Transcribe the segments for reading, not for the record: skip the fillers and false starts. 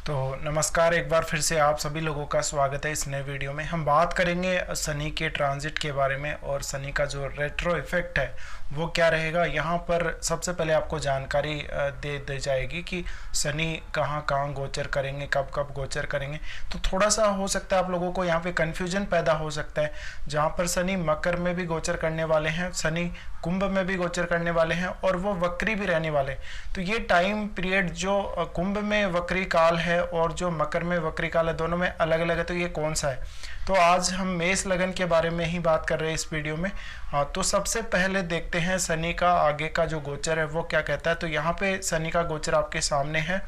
तो नमस्कार, एक बार फिर से आप सभी लोगों का स्वागत है इस नए वीडियो में। हम बात करेंगे शनि के ट्रांजिट के बारे में और शनि का जो रेट्रो इफेक्ट है वो क्या रहेगा। यहाँ पर सबसे पहले आपको जानकारी दे दी जाएगी कि शनि कहाँ कहाँ गोचर करेंगे, कब कब गोचर करेंगे। तो थोड़ा सा हो सकता है आप लोगों को यहाँ पे कन्फ्यूजन पैदा हो सकता है। जहाँ पर शनि मकर में भी गोचर करने वाले हैं, शनि कुंभ में भी गोचर करने वाले हैं और वो वक्री भी रहने वाले। तो ये टाइम पीरियड जो कुंभ में वक्री काल है और जो मकर में वक्री काल है, दोनों में अलग अलग है। तो ये कौन सा है? तो आज हम मेष लगन के बारे में ही बात कर रहे हैं इस वीडियो में। तो सबसे पहले देखते हैं शनि का आगे का जो गोचर है वो क्या कहता है। तो यहाँ पे शनि का गोचर आपके सामने है।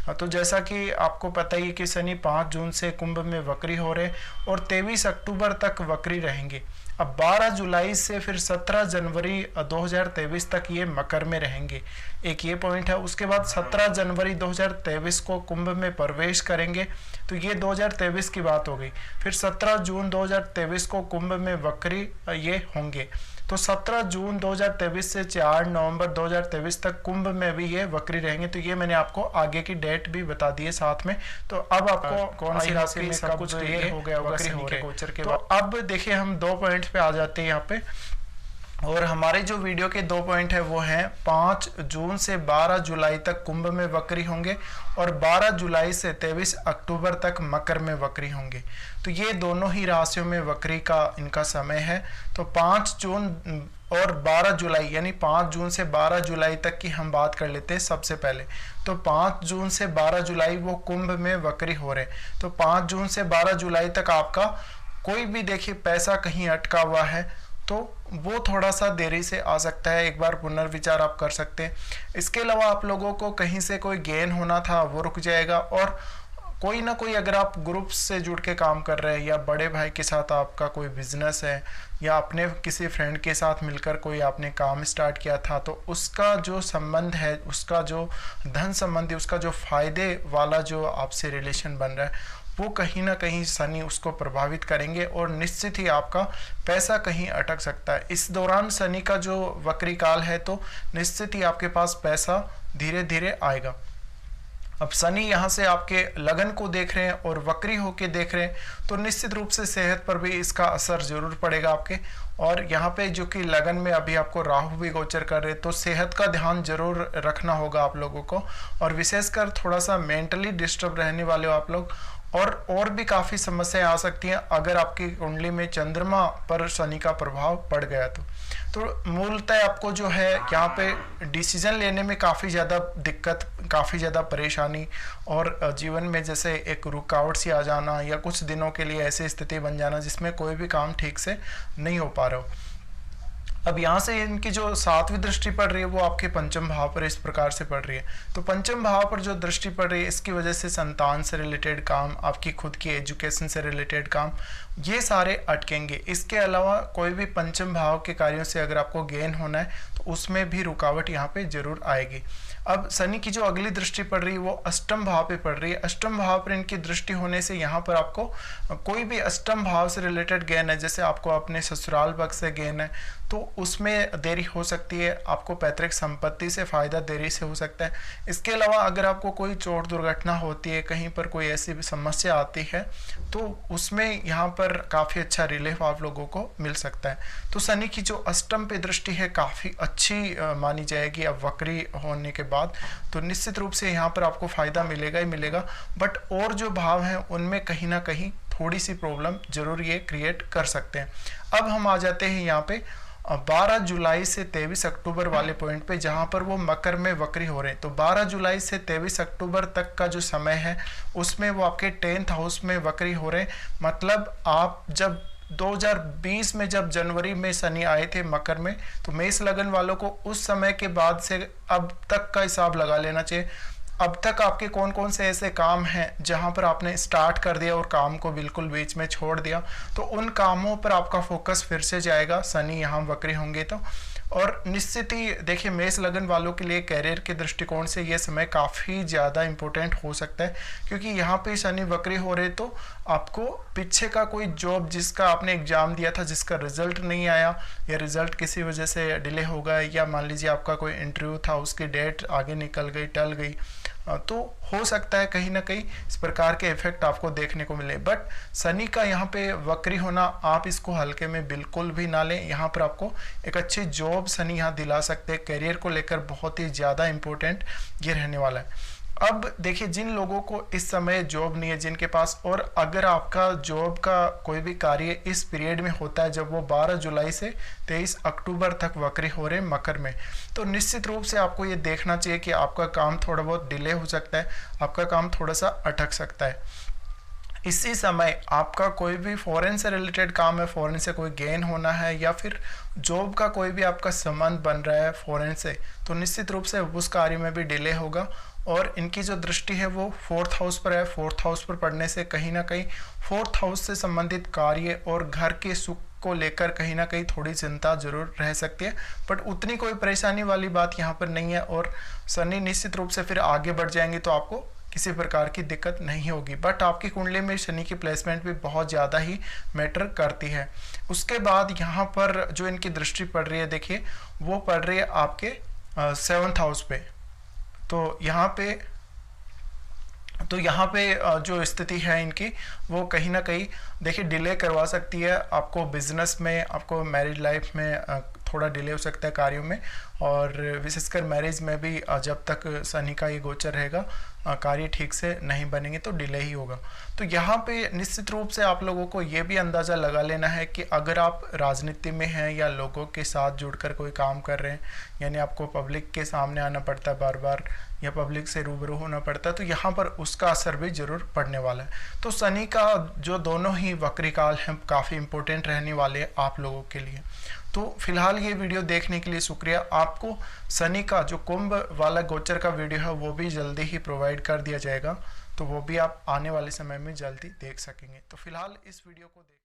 तो जैसा कि आपको पता ही है कि शनि 5 जून से कुंभ में वक्री हो रहे और 23 अक्टूबर तक वक्री रहेंगे। अब 12 जुलाई से फिर 17 जनवरी 2023 तक ये मकर में रहेंगे, एक ये पॉइंट है। उसके बाद 17 जनवरी 2023 को कुंभ में प्रवेश करेंगे, तो ये 2023 की बात हो गई। फिर 17 जून 2023 को कुंभ में वक्री ये होंगे। तो 17 जून 2023 से 4 नवंबर 2023 तक कुंभ में भी ये वक्री रहेंगे। तो ये मैंने आपको आगे की डेट भी बता दी है साथ में। तो अब आपको कौन सी राशि में सब कुछ क्लियर हो गया होगा शनि के गोचर के बाद। तो अब देखिए हम 2 पॉइंट पे आ जाते हैं यहाँ पे। और हमारे जो वीडियो के 2 पॉइंट है वो हैं 5 जून से 12 जुलाई तक कुंभ में वक्री होंगे और 12 जुलाई से 23 अक्टूबर तक मकर में वक्री होंगे। तो ये दोनों ही राशियों में वक्री का इनका समय है। तो 5 जून और 12 जुलाई यानी 5 जून से 12 जुलाई तक की हम बात कर लेते हैं सबसे पहले। तो 5 जून से 12 जुलाई वो कुंभ में वक्री हो रहे हैं। तो 5 जून से 12 जुलाई तक आपका कोई भी देखिए पैसा कहीं अटका हुआ है तो वो थोड़ा सा देरी से आ सकता है, एक बार पुनर्विचार आप कर सकते हैं। इसके अलावा आप लोगों को कहीं से कोई गेन होना था वो रुक जाएगा। और कोई ना कोई अगर आप ग्रुप से जुड़ के काम कर रहे हैं या बड़े भाई के साथ आपका कोई बिजनेस है या अपने किसी फ्रेंड के साथ मिलकर कोई आपने काम स्टार्ट किया था, तो उसका जो संबंध है, उसका जो धन संबंधी, उसका जो फायदे वाला जो आपसे रिलेशन बन रहा है वो कहीं ना कहीं शनि उसको प्रभावित करेंगे और निश्चित ही आपका पैसा कहीं अटक सकता है। इस दौरान शनि का जो वक्री काल है तो निश्चित ही आपके पास पैसा धीरे धीरे आएगा। अब शनि यहाँ से आपके लगन को देख रहे हैं और वक्री होके देख रहे हैं तो निश्चित रूप से सेहत पर भी इसका असर जरूर पड़ेगा आपके। और यहाँ पे जो कि लगन में अभी आपको राहु भी गोचर कर रहे हैं तो सेहत का ध्यान जरूर रखना होगा आप लोगों को। और विशेषकर थोड़ा सा मेंटली डिस्टर्ब रहने वाले हो आप लोग। और भी काफ़ी समस्याएं आ सकती हैं अगर आपकी कुंडली में चंद्रमा पर शनि का प्रभाव पड़ गया तो मूलतः आपको जो है यहाँ पे डिसीजन लेने में काफ़ी ज़्यादा दिक्कत, काफ़ी ज़्यादा परेशानी और जीवन में जैसे एक रुकावट सी आ जाना या कुछ दिनों के लिए ऐसी स्थिति बन जाना जिसमें कोई भी काम ठीक से नहीं हो पा रहा हो। अब यहाँ से इनकी जो 7वीं दृष्टि पड़ रही है वो आपके पंचम भाव पर इस प्रकार से पड़ रही है। तो पंचम भाव पर जो दृष्टि पड़ रही है इसकी वजह से संतान से रिलेटेड काम, आपकी खुद की एजुकेशन से रिलेटेड काम, ये सारे अटकेंगे। इसके अलावा कोई भी पंचम भाव के कार्यों से अगर आपको गेन होना है तो उसमें भी रुकावट यहाँ पे जरूर आएगी। अब शनि की जो अगली दृष्टि पड़ रही है वो अष्टम भाव पे पड़ रही है। अष्टम भाव पर इनकी दृष्टि होने से यहाँ पर आपको कोई भी अष्टम भाव से रिलेटेड गेन है, जैसे आपको अपने ससुराल पक्ष से गेन है तो उसमें देरी हो सकती है। आपको पैतृक संपत्ति से फायदा देरी से हो सकता है। इसके अलावा अगर आपको कोई चोट दुर्घटना होती है, कहीं पर कोई ऐसी भी समस्या आती है तो उसमें यहाँ पर काफ़ी अच्छा रिलीफ आप लोगों को मिल सकता है। तो शनि की जो अष्टम पे दृष्टि है काफ़ी अच्छी मानी जाएगी अब वक्री होने के बाद। तो निश्चित रूप से यहाँ पर आपको फायदा मिलेगा ही मिलेगा। बट और जो भाव हैं उनमें कहीं ना कहीं थोड़ी सी प्रॉब्लम जरूर ये क्रिएट कर सकते हैं। अब हम आ जाते हैं यहाँ पे 12 जुलाई से 23 अक्टूबर वाले पॉइंट पे जहाँ पर वो मकर में वक्री हो रहे हैं। तो 12 जुलाई से 23 अक्टूबर तक का जो समय है उसमें वो आपके 10th हाउस में वक्री हो रहे हैं। मतलब आप जब 2020 में जब जनवरी में शनि आए थे मकर में तो मेष लगन वालों को उस समय के बाद से अब तक का हिसाब लगा लेना चाहिए। अब तक आपके कौन कौन से ऐसे काम हैं जहां पर आपने स्टार्ट कर दिया और काम को बिल्कुल बीच में छोड़ दिया, तो उन कामों पर आपका फोकस फिर से जाएगा शनि यहाँ वक्री होंगे तो। और निश्चित ही देखिए मेष लगन वालों के लिए कैरियर के दृष्टिकोण से ये समय काफ़ी ज़्यादा इम्पोर्टेंट हो सकता है, क्योंकि यहाँ पे शनि वक्री हो रहे तो आपको पीछे का कोई जॉब जिसका आपने एग्जाम दिया था जिसका रिजल्ट नहीं आया या रिजल्ट किसी वजह से डिले हो गया या मान लीजिए आपका कोई इंटरव्यू था उसकी डेट आगे निकल गई, टल गई, तो हो सकता है कहीं ना कहीं इस प्रकार के इफेक्ट आपको देखने को मिले। बट शनि का यहाँ पे वक्री होना, आप इसको हल्के में बिल्कुल भी ना लें। यहाँ पर आपको एक अच्छी जॉब शनि यहाँ दिला सकते हैं, करियर को लेकर बहुत ही ज़्यादा इंपॉर्टेंट ये रहने वाला है। अब देखिए, जिन लोगों को इस समय जॉब नहीं है जिनके पास, और अगर आपका जॉब का कोई भी कार्य इस पीरियड में होता है जब वो 12 जुलाई से 23 अक्टूबर तक वक्री हो रहे हैं मकर में, तो निश्चित रूप से आपको ये देखना चाहिए कि आपका काम थोड़ा बहुत डिले हो सकता है, आपका काम थोड़ा सा अटक सकता है। इसी समय आपका कोई भी फॉरेन से रिलेटेड काम है, फॉरेन से कोई गेन होना है, या फिर जॉब का कोई भी आपका संबंध बन रहा है फॉरेन से, तो निश्चित रूप से उस कार्य में भी डिले होगा। और इनकी जो दृष्टि है वो 4th हाउस पर है। 4th हाउस पर पढ़ने से कहीं ना कहीं 4th हाउस से संबंधित कार्य और घर के सुख को लेकर कहीं ना कहीं थोड़ी चिंता जरूर रह सकती है, बट उतनी कोई परेशानी वाली बात यहाँ पर नहीं है। और शनि निश्चित रूप से फिर आगे बढ़ जाएंगे तो आपको किसी प्रकार की दिक्कत नहीं होगी। बट आपकी कुंडली में शनि की प्लेसमेंट भी बहुत ज़्यादा ही मैटर करती है। उसके बाद यहाँ पर जो इनकी दृष्टि पड़ रही है, देखिए वो पड़ रही है आपके 7th हाउस पे। तो यहाँ पे जो स्थिति है इनकी, वो कहीं ना कहीं देखिए डिले करवा सकती है आपको बिजनेस में, आपको मैरिज लाइफ में थोड़ा डिले हो सकता है कार्यों में, और विशेषकर मैरिज में भी जब तक शनि का ये गोचर रहेगा कार्य ठीक से नहीं बनेंगे तो डिले ही होगा। तो यहाँ पे निश्चित रूप से आप लोगों को ये भी अंदाज़ा लगा लेना है कि अगर आप राजनीति में हैं या लोगों के साथ जुड़कर कोई काम कर रहे हैं, यानी आपको पब्लिक के सामने आना पड़ता है बार बार या पब्लिक से रूबरू होना पड़ता है, तो यहाँ पर उसका असर भी जरूर पड़ने वाला है। तो शनि का जो दोनों ही वक्री काल हैं काफ़ी इंपॉर्टेंट रहने वाले हैं आप लोगों के लिए। तो फिलहाल ये वीडियो देखने के लिए शुक्रिया। आपको शनि का जो कुंभ वाला गोचर का वीडियो है वो भी जल्दी ही प्रोवाइड कर दिया जाएगा, तो वो भी आप आने वाले समय में जल्दी देख सकेंगे। तो फिलहाल इस वीडियो को देख